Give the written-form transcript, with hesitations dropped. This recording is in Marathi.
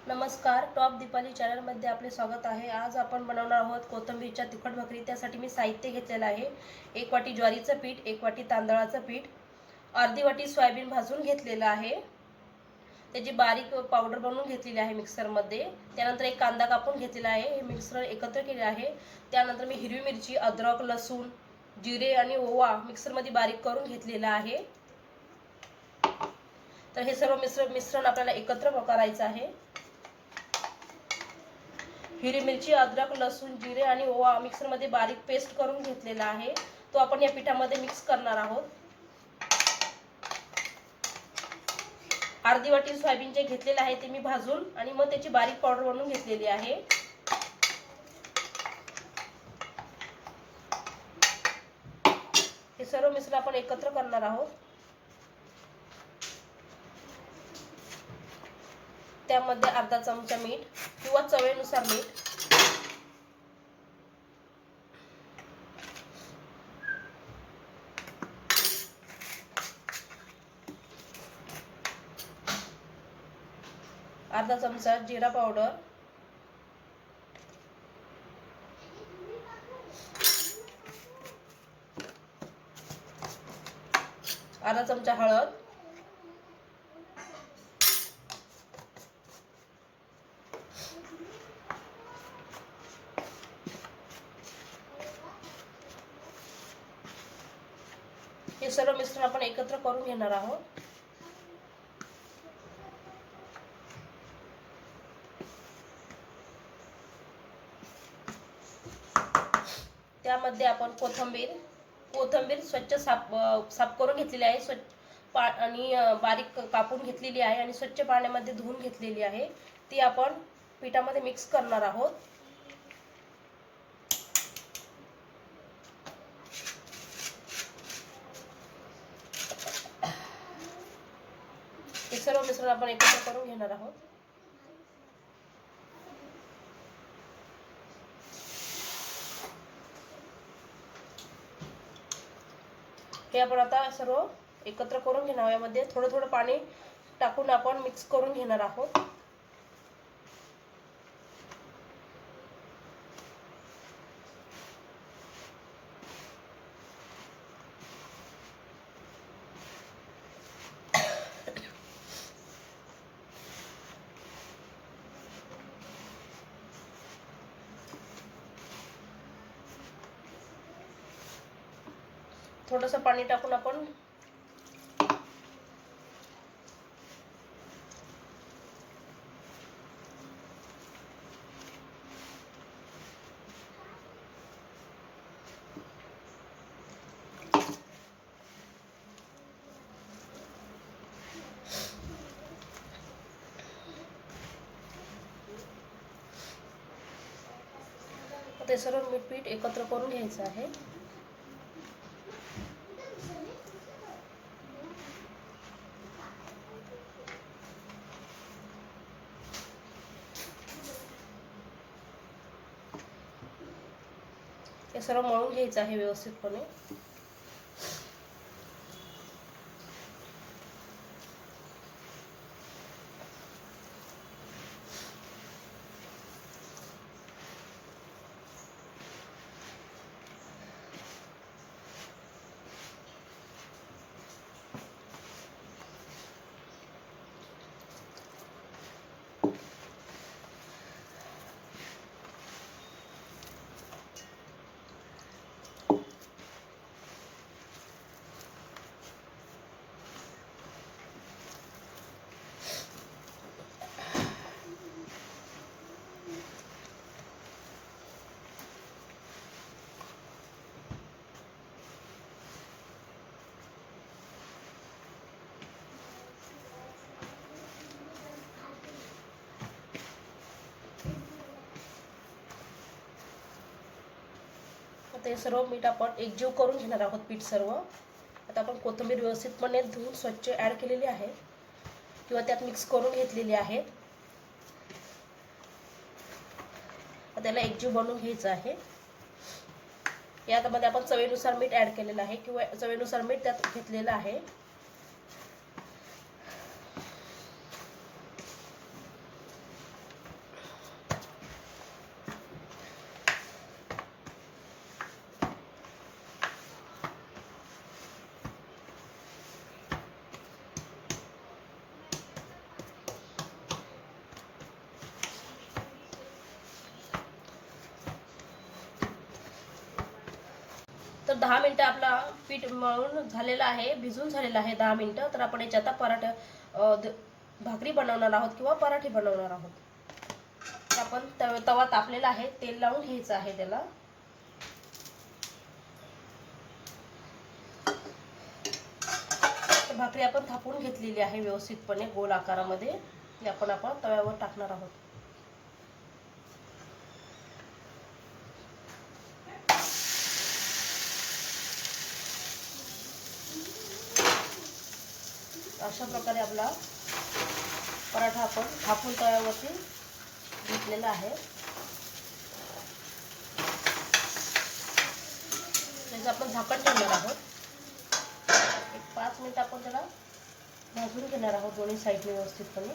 नमस्कार, टॉप दीपाली चॅनलमध्ये आपले स्वागत आहे। आज आपण बनवणार आहोत कोथिंबीरच्या तिखट भाकरी। त्यासाठी मी साहित्य घेतलेलं आहे 1 वाटी ज्वारीचं पीठ, 1 वाटी तांदळाचं पीठ, अर्धी वाटी सोयाबीन भाजून घेतलेलं आहे, त्याची बारीक पावडर बनवून घेतलेली आहे मिक्सरमध्ये। त्यानंतर एक कांदा कापून घेतलेला आहे, हे मिक्सर एकत्र केले आहे। त्यानंतर मी हिरवी मिरची, अद्रक, लसूण, जिरे आणि ओवा मिक्सरमध्ये बारीक करून घेतलेला आहे। तर हे सर्व मिश्रण आपल्याला एकत्र करायचं आहे। हिरवी मिरची, अद्रक, लसूण, जिरे आणि ओवा मिक्सरमध्ये बारीक पेस्ट करून घेतलेला आहे, तो आपण या पिठामध्ये मिक्स करणार आहोत। अर्धी वाटी सोयाबीन जे घेतलेले आहे ते मी भाजून आणि मग त्याची बारीक पावडर बनवून घेतलेली आहे। हे सर्व मिश्रण आपण एकत्र करणार आहोत। त्यामध्ये अर्धा चमचा मीठ किंवा चवीनुसार मीठ, अर्धा चमचा जिरा पावडर, अर्धा चमचा हळद, हे सर्व मिश्रण आपण एकत्र करून घेणार आहोत। त्यामध्ये आपण कोथिंबीर स्वच्छ साफ करून घेतलेली आहे, स्वच्छ आणि बारीक कापून घेतलेली आहे आणि स्वच्छ पाण्यामध्ये धुवून घेतलेली आहे, ती आपण पिठामध्ये मिक्स करणार आहोत। हे सर्व मिश्रण आपण एकत्र करून घेणार आहोत। हे आपण आता सर्व एकत्र करून घेणार, यामध्ये थोडं थोडं पाणी टाकून आपण मिक्स करून घेणार आहोत। थोडंसं पाणी टाकून आपण ते सर्व पीठ एकत्र करून घ्यायचं आहे। हे सर्व मळून घ्यायचं आहे व्यवस्थितपणे। ते सर्व मीठ आपण एकजीव करून घेणार आहोत पीठ सर्व। आता आपण कोथिंबीर व्यवस्थितपणे धुवून स्वच्छ ॲड केलेली आहे किंवा त्यात मिक्स करून घेतलेली आहे। त्याला एकजीव बनवून घ्यायचं आहे। यामध्ये आपण चवीनुसार मीठ ॲड केलेलं आहे किंवा चवीनुसार मीठ त्यात घेतलेलं आहे। तर 10 मिनटं आपला पीठ मळून झालेलं आहे, भिजून झालेलं आहे 10 मिनटं. तर आपण याच्यात आता भाकरी बनवणार आहोत किंवा पराठे बनवणार आहोत. तर आपण तवा तापलेला आहे, तेल लावून घ्यायचं आहे त्याला. तर भाकरी आपण थापून घेतलेली आहे व्यवस्थितपणे गोल आकारामध्ये. ती आपण तव्यावर टाकणार आहोत. अशा प्रकारे आपला पराठा आपण थापून तव्यावरती घेतलेला आहे. त्याचं आपण झाकण ठेवणार आहोत. एक 5 मिनिट आपण त्याला भाजून घेणार आहोत दोन्ही साईडने व्यवस्थितपणे.